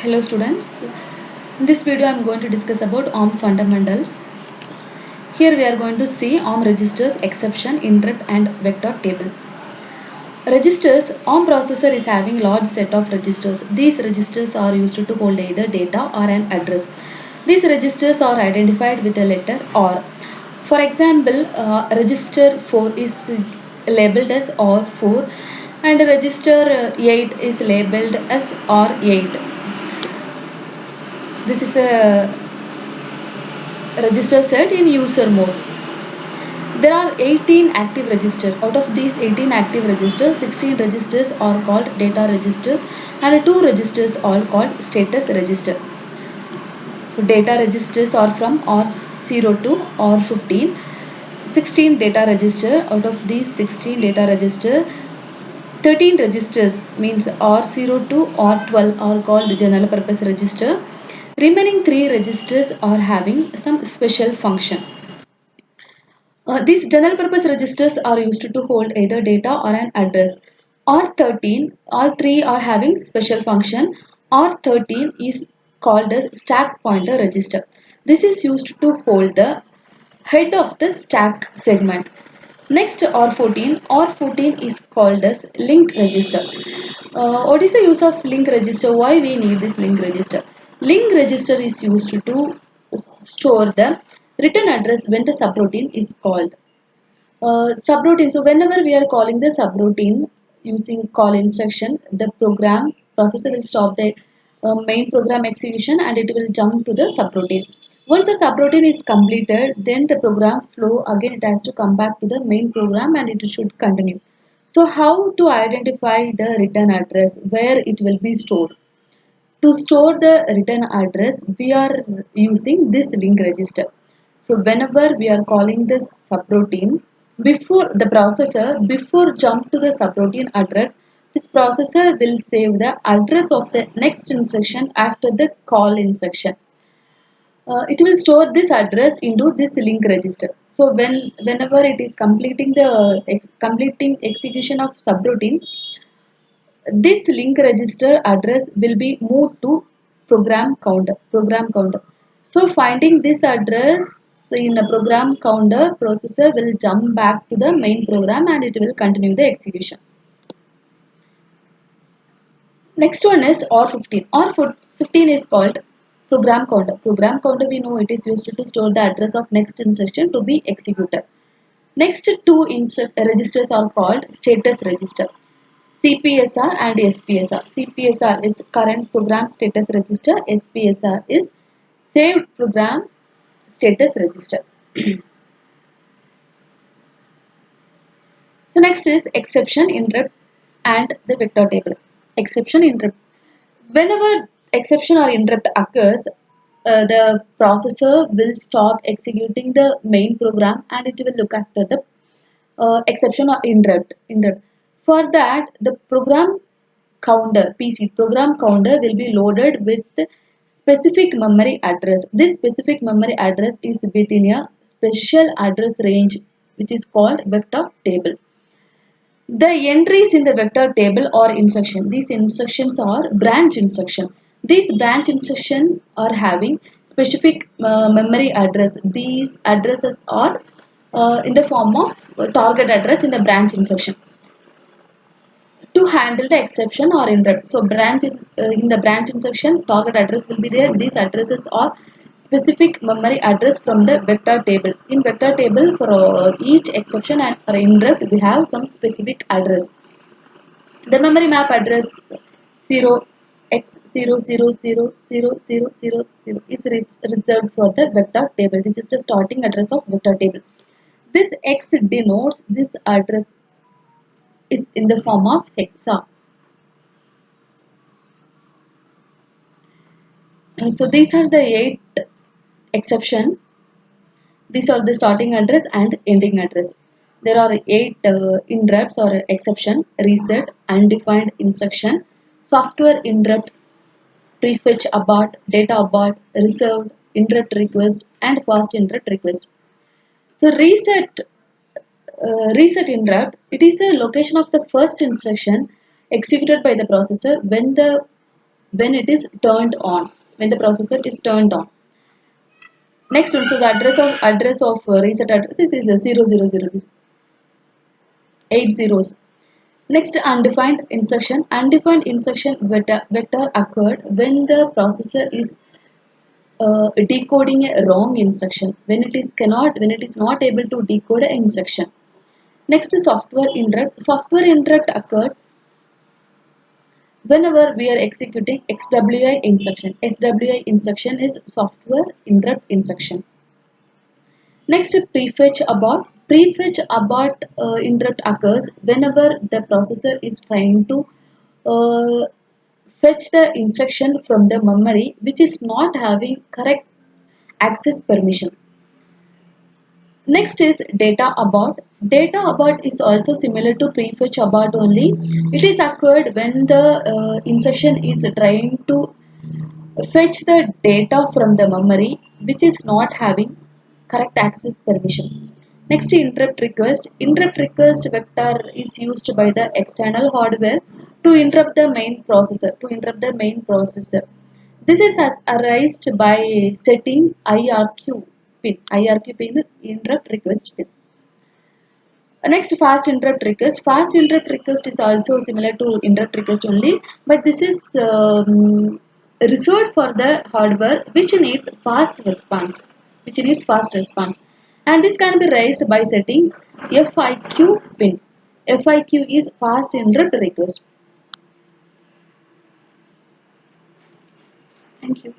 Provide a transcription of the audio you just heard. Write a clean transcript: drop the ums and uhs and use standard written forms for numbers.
Hello students, in this video I am going to discuss about ARM fundamentals. Here we are going to see ARM registers, exception, interrupt and vector table. Registers, ARM processor is having large set of registers. These registers are used to hold either data or an address. These registers are identified with a letter R. For example, register 4 is labeled as R4 and register 8 is labeled as R8. This is a register set in user mode. There are 18 active registers. Out of these 18 active registers, 16 registers are called data registers and 2 registers are called status register. So data registers are from R0 to R15. 16 data register. Out of these 16 data register, 13 registers means R0 to R12 are called general purpose register. Remaining 3 registers are having some special function. These general purpose registers are used to hold either data or an address. R13, all three are having special function. R13 is called as stack pointer register. This is used to hold the head of the stack segment. Next R14, R14 is called as link register. What is the use of link register? Why we need this link register? Link register is used to store the return address when the subroutine is called. Subroutine. So whenever we are calling the subroutine using call instruction, the program processor will stop the main program execution and it will jump to the subroutine. Once the subroutine is completed, then the program flow again it has to come back to the main program and it should continue. So how to identify the return address where it will be stored? To store the return address, we are using this link register. So whenever we are calling this subroutine, before jump to the subroutine address, this processor will save the address of the next instruction after the call instruction. It will store this address into this link register. So whenever it is completing execution of subroutine, this link register address will be moved to program counter. So finding this address in a program counter, processor will jump back to the main program and it will continue the execution. Next one is R15. R15 is called program counter. Program counter we know it is used to store the address of next instruction to be executed. Next two registers are called status register. CPSR and SPSR. CPSR is current program status register. SPSR is saved program status register. So next is exception, interrupt and the vector table. Exception, interrupt. Whenever exception or interrupt occurs, the processor will stop executing the main program and it will look after the exception or interrupt. For that, the program counter PC program counter will be loaded with specific memory address. This specific memory address is within a special address range which is called vector table. The entries in the vector table are instruction. These instructions are branch instruction. These branch instructions are having specific memory address. These addresses are in the form of target address in the branch instruction to handle the exception or interrupt. So in the branch instruction, target address will be there. These addresses are specific memory address from the vector table. In vector table, for each exception and for interrupt, we have some specific address. The memory map address 0 x 0 is reserved for the vector table. This is the starting address of vector table. This x denotes this address is in the form of hexa. So these are the 8 exception. These are the starting address and ending address. There are 8 interrupts or exception, reset, undefined instruction, software interrupt, prefetch abort, data abort, reserved, interrupt request, and fast interrupt request. So reset interrupt, it is the location of the first instruction executed by the processor when the when it is turned on, when the processor is turned on. Next one, so the address of reset address is 000 8 zeros. Next, undefined instruction. Undefined instruction vector occurred when the processor is decoding a wrong instruction, when it is not able to decode an instruction. Next, software interrupt. Software interrupt occurred whenever we are executing XWI instruction. XWI instruction is software interrupt instruction. Next, prefetch abort. Prefetch abort interrupt occurs whenever the processor is trying to uh, fetch the instruction from the memory which is not having correct access permission. Next is data abort. Data abort is also similar to prefetch abort only. It is occurred when the instruction is trying to fetch the data from the memory which is not having correct access permission. Next, interrupt request. Interrupt request vector is used by the external hardware to interrupt the main processor. This is arised by setting IRQ pin. IRQ pin is interrupt request pin. Next, fast interrupt request. Fast interrupt request is also similar to interrupt request only, but this is reserved for the hardware which needs fast response. And this can be raised by setting FIQ pin. FIQ is fast interrupt request. Thank you.